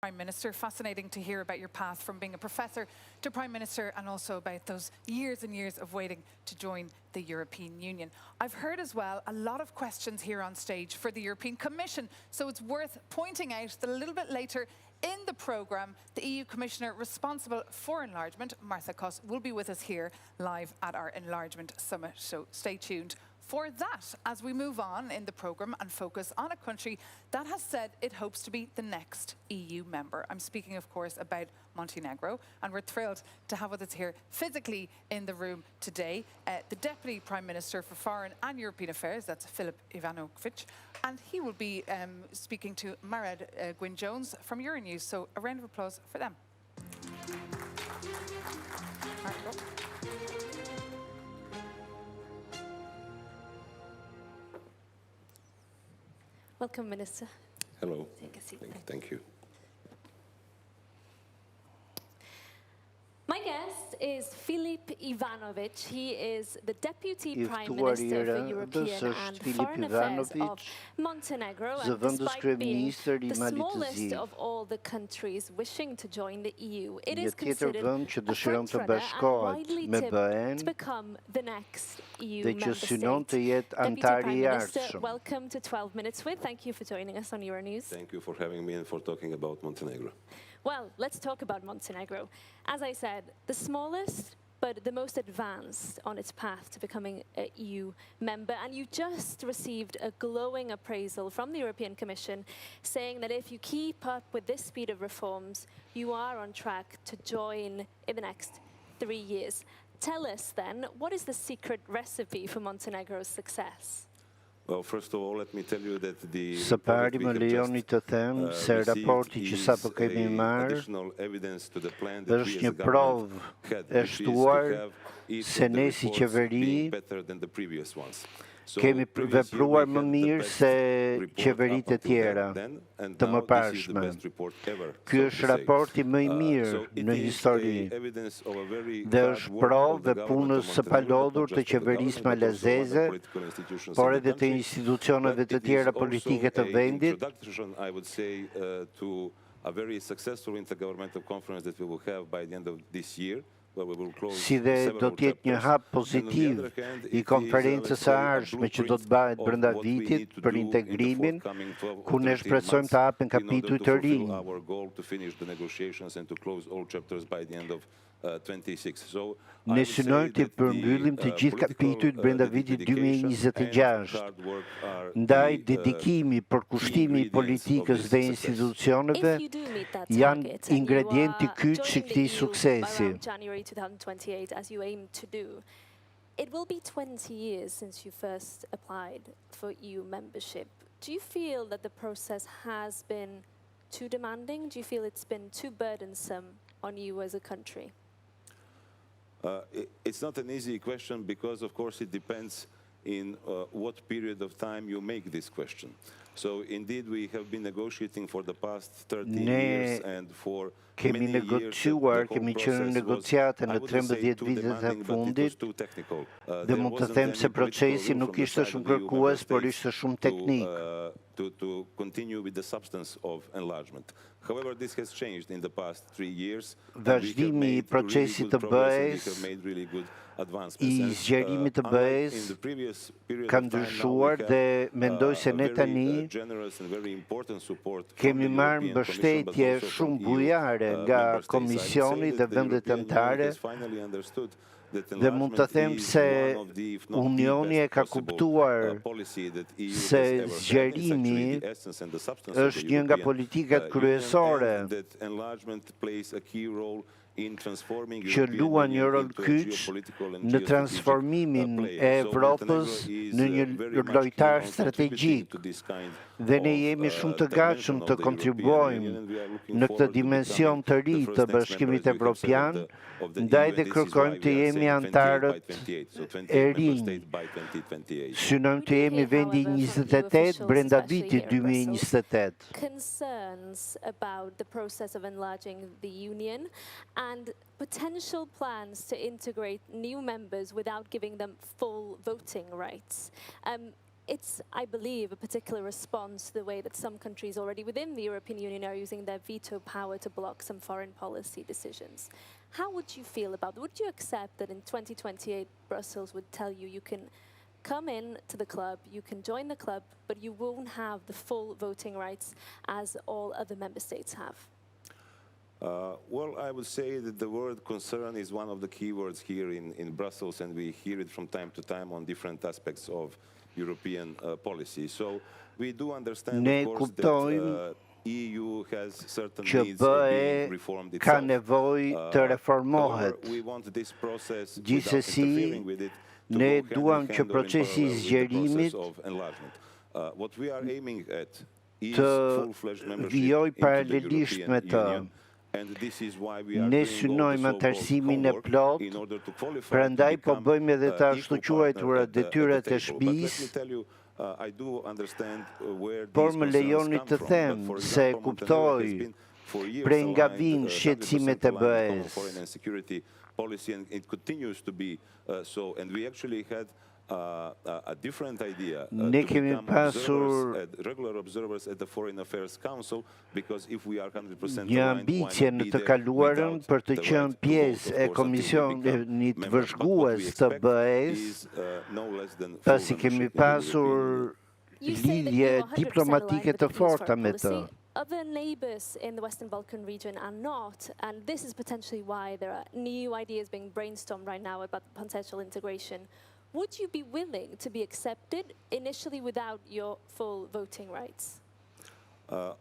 Prime Minister. Fascinating to hear about your path from being a professor to Prime Minister, and also about those years and years of waiting to join the European Union. I've heard as well a lot of questions here on stage for the European Commission, so it's worth pointing out that a little bit later in the programme, the EU Commissioner responsible for enlargement, Martha Koss, will be with us here live at our Enlargement Summit, so stay tuned for that as we move on in the programme and focus on a country that has said it hopes to be the next EU member. I'm speaking, of course, about Montenegro, and we're thrilled to have with us here physically in the room today the Deputy Prime Minister for Foreign and European Affairs, that's Filip Ivanović, and he will be speaking to Marad Gwyn-Jones from Euronews. So a round of applause for them. Welcome, Minister. Hello. Take a seat. Thank you. My guest is Filip Ivanović. He is the Deputy Prime Minister for European and Foreign Affairs of Montenegro, and despite being the smallest of all the countries wishing to join the EU, it is considered a frontrunner and widely tipped to become the next EU member state. Deputy Prime Minister, welcome to 12 Minutes With. Thank you for joining us on Euronews. Thank you for having me and for talking about Montenegro. Well, let's talk about Montenegro. As I said, the smallest, but the most advanced on its path to becoming an EU member. And you just received a glowing appraisal from the European Commission saying that if you keep up with this speed of reforms, you are on track to join in the next 3 years. Tell us then, what is the secret recipe for Montenegro's success? Well, first of all, let me tell you that the Së pari më lejoni të them se raporti që sapo kemi marrë është një provë e shtuar se ne si qeveri kemi vepruar më mirë se qeveritë e tjera të mëparshme. Ky është raporti më i mirë në histori dhe është provë e punës së palodhur të qeverisë malazeze, por edhe të institucioneve të tjera politike të vendit. A very successful intergovernmental conference that we will have by the end of this year. Si dhe do t'jetë një hap pozitiv i konferencës së ardhshme që do të bëhet brenda vitit për integrimin, ku ne shpresojmë të hapen kapituj të rinj. Ne synojmë të përmbyllim të gjithë kapitujt brenda vitit 2026. Ndaj dedikimi, përkushtimi i politikës dhe institucioneve janë ingredienti kyç i këtij suksesi. 2028, as you aim to do. It will be 20 years since you first applied for EU membership. Do you feel that the process has been too demanding? Do you feel it's been too burdensome on you as a country? It's not an easy question because, of course, it depends in what period of time you make this question. So, indeed, we have been negotiating for the past 13 years and for kemi negociuar, kemi qenë në negociate në 13 vitet e fundit dhe mund të them se procesi nuk ishte shumë kërkues, por ishte shumë teknik. To continue with the substance of enlargement. However, this has changed in the past 3 years. Vazhdimi i procesit të BE-s, i zgjerimit të BE-s ka ndryshuar dhe mendoj se ne tani kemi marrë mbështetje shumë bujare nga Komisioni dhe vendet anëtare dhe mund të them se Unioni e ka kuptuar se zgjerimi është një nga politikat kryesore që luan një rol kyç në transformimin e Evropës në një lojtar strategjik. Dhe ne jemi shumë të gatshëm të kontribuojmë në këtë dimension të ri të Bashkimit Evropian, ndaj dhe kërkojmë të jemi anëtarët e rinj. Synojmë të jemi vendi 28 brenda vitit 2028. Concerns about the process of enlarging the Union and potential plans to integrate new members without giving them full voting rights. it's, I believe, a particular response to the way that some countries already within the European Union are using their veto power to block some foreign policy decisions. How would you feel about that? Would you accept that in 2028 Brussels would tell you you can come in to the club, you can join the club, but you won't have the full voting rights as all other member states have? Well, I would say that the word concern is one of the key words here in Brussels, and we hear it from time to time on different aspects of European policy. So we do understand, of course, that EU has certain needs of being reformed itself. However, we want this process without interfering with it to go hand in hand or in parallel with the process of enlargement. What we are aiming at is full-fledged membership into the European Union. Ne synojmë anëtarësimin e plot, prandaj po bëjmë edhe të ashtu quajtura detyrat e shtëpisë, por më lejoni të them se kuptoj prej nga vinë shqetësimet e BE-s. Ne kemi pasur një ambicje në të kaluarën për të qenë pjesë e Komisionit Vëzhgues të BE-s, pasi kemi pasur lidhje diplomatike të forta me të. Other neighbours in the Western Balkan region are not, and this is potentially why there are new ideas being brainstormed right now about potential integration. Would you be willing to be accepted initially without your full voting rights?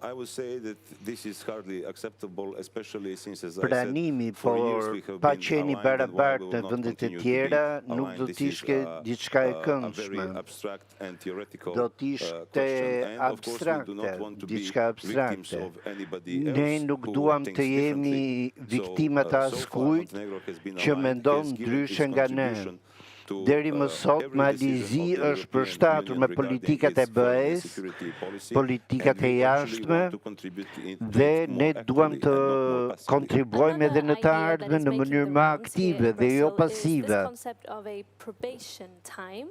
I would say that this is hardly acceptable, especially since, as I Pranimi, said, for years we have pa been qeni aligned, and barabartë while we në will not vendet e continue to tjera, be nuk do aligned, të this ishte diçka e a very këndshme. abstract and theoretical Do të ishte question, and of course we do not abstrakte, want to be diçka victims abstrakte. of anybody Ne else nuk who duam thinks të jemi differently. viktima të So far, askujt Montenegro has been që aligned, mendon has given its ndryshe nga ne. contribution to Deri më sot, every Malizi decision of the është European përshtatur Union me regarding politikat e its foreign and BE-s, security policy, politikat and e we actually jashtme, want to contribute to dhe it more ne duam actively të and not more passively. kontribuojmë edhe në të ardhmen në mënyrë më aktive dhe jo pasive. This concept of a probation time,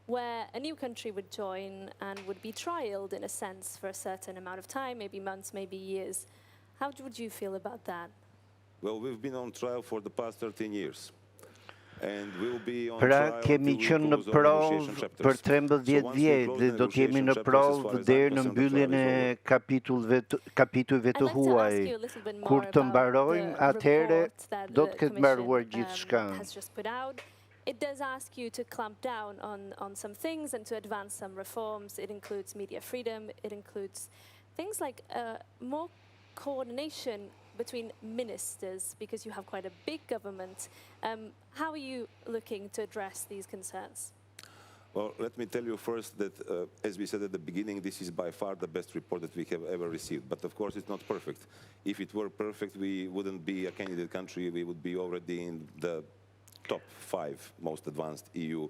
where a new country would join and would be trialed in a sense for a certain amount of time, maybe months, maybe years. How would you feel about that? Well, we've been on trial for the past 13 years. Pra, kemi qenë në provë për 13 vjetë dhe do të jemi në provë deri në mbylljen e kapitujve të huaj. Kur të mbarojmë, atëherë do të ketë mbaruar gjithçka. It does ask you to clamp down on some things and to advance some reforms. It includes media freedom. It includes things like more coordination between ministers, because you have quite a big government. How are you looking to address these concerns? Well, let me tell you first that, as we said at the beginning, this is by far the best report that we have ever received. But of course, it's not perfect. If it were perfect, we wouldn't be a candidate country. We would be already in the top 5 most advanced EU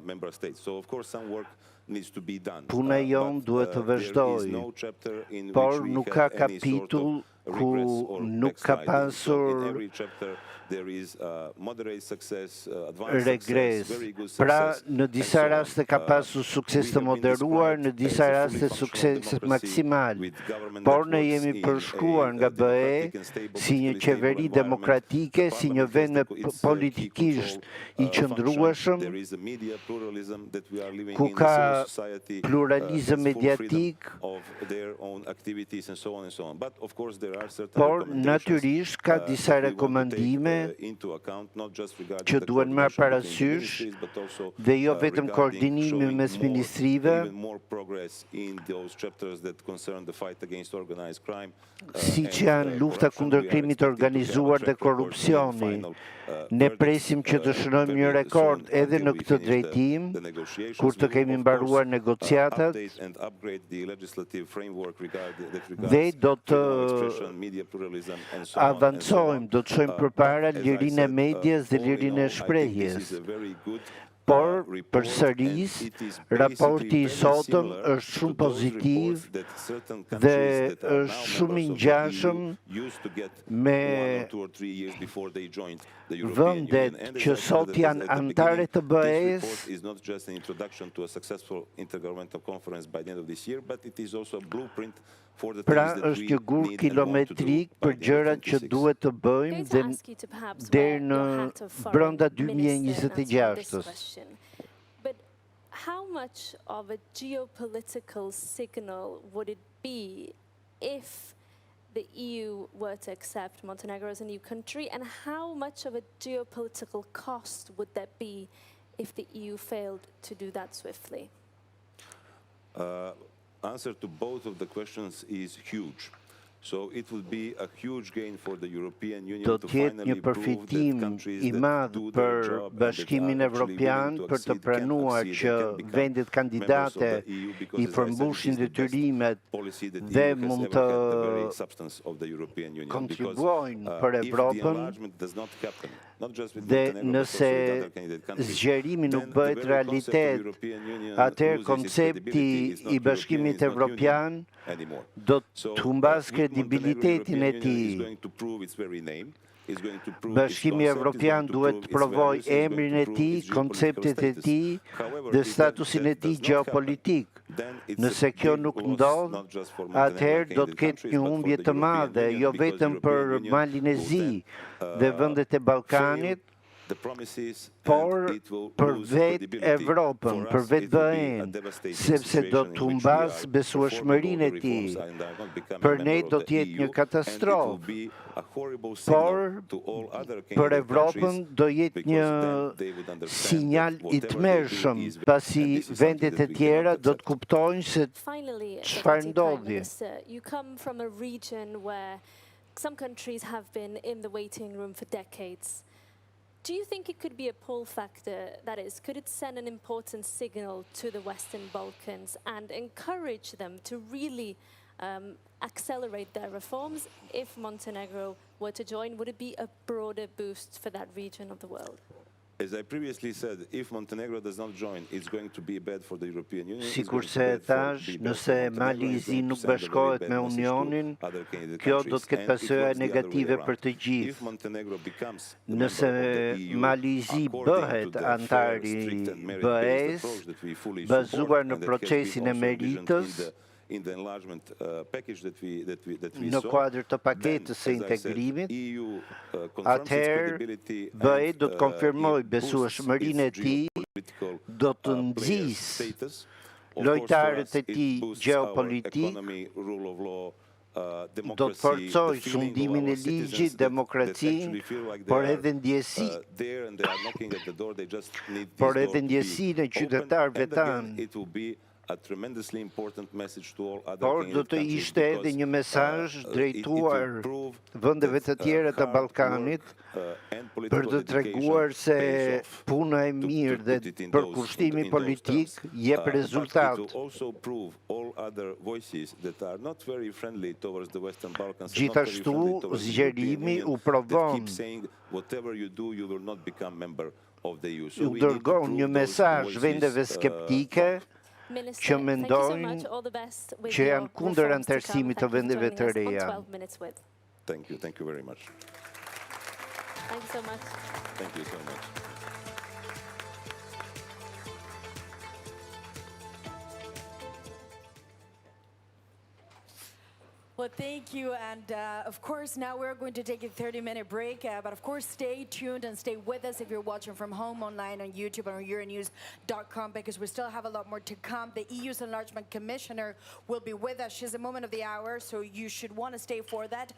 member states. So, of course, some work needs to be done. Puna jonë duhet të vazhdojë, por nuk ka kapitull ku nuk ka pasur regres. Pra, në disa raste ka pasur sukses të moderuar, në disa raste sukses maksimal. Por ne jemi përshkruar nga BE si një qeveri demokratike, si një vend me politikisht I qëndrueshëm, ku ka pluralizëm mediatik, por natyrisht ka disa rekomandime që duhen marrë parasysh dhe jo vetëm koordinimi mes ministrive, siç janë lufta kundër krimit të organizuar dhe korrupsioni. Ne presim që të shënojmë një rekord edhe në këtë drejtim, kur të kemi mbaruar negociatat dhe do të avancojmë, do të çojmë përpara lirinë e medias dhe lirinë e shprehjes. Por, përsëris, raporti I sotëm është shumë pozitiv dhe është shumë I ngjashëm me vendet që sot janë anëtare të BE-s. Pra është një gur kilometrik për gjërat që duhet të bëjmë deri në brenda 2026-s. But how much of a geopolitical signal would it be if the EU were to accept Montenegro as a new country, and how much of a geopolitical cost would that be if the EU failed to do that swiftly? Answer to both of the questions is huge. So it would be a huge gain for the European Union to finally prove that countries that do their job Bashkimin Evropian për të pranuar që vendet kandidate I përmbushin detyrimet dhe mund të kontribuojnë për Evropën dhe nëse zgjerimi nuk bëhet realitet, atëherë koncepti I Bashkimit Evropian do të humbas kredibilitetin e tij. Bashkimi Evropian duhet të provojë emrin e tij, konceptet e tij dhe statusin e tij gjeopolitik. Nëse kjo nuk ndodh, atëherë do të ketë një humbje të madhe, jo vetëm për Malin e Zi dhe vendet e Ballkanit, por për vetë Evropën, për vetë BE-n, sepse do të humbas besueshmërinë e tij. Për ne do të jetë një katastrofë, por për Evropën do jetë një sinjal I tmerrshëm, pasi vendet e tjera do të kuptojnë se çfarë ndodhi. You come from a region where some countries have been in the waiting room for decades. Do you think it could be a pull factor? That is, could it send an important signal to the Western Balkans and encourage them to really accelerate their reforms if Montenegro were to join? Would it be a broader boost for that region of the world? As I previously said, if Montenegro does not join, it's going to be bad for the European Union. Sikurse thash, nëse Mali I Zi nuk bashkohet me Unionin, kjo do të ketë pasojë negative për të gjithë. Nëse Mali I Zi bëhet antar I BE-s, bazuar në procesin e meritës, në kuadër të paketës së integrimit, atëherë BE do të konfirmojë besueshmërinë e tij, do të nxjisë lojtarët e tij gjeopolitik, do të forcojë sundimin e ligjit, demokracinë, por edhe ndjesinë e qytetarëve tanë. Por do të ishte edhe një mesazh drejtuar vendeve të tjera të Ballkanit për të treguar se puna e mirë dhe përkushtimi politik jep rezultat. Gjithashtu, zgjerimi u provon. U dërgon një mesazh vendeve skeptike që mendojnë që janë kundër anëtarësimit të vendeve të reja. Thank you very much. Thank you so much. Thank you so much. Well, thank you, and of course now we're going to take a 30-minute break, but of course stay tuned and stay with us if you're watching from home, online, on YouTube, or on Euronews.com, because we still have a lot more to come. The EU's Enlargement Commissioner will be with us. She's the moment of the hour, so you should want to stay for that.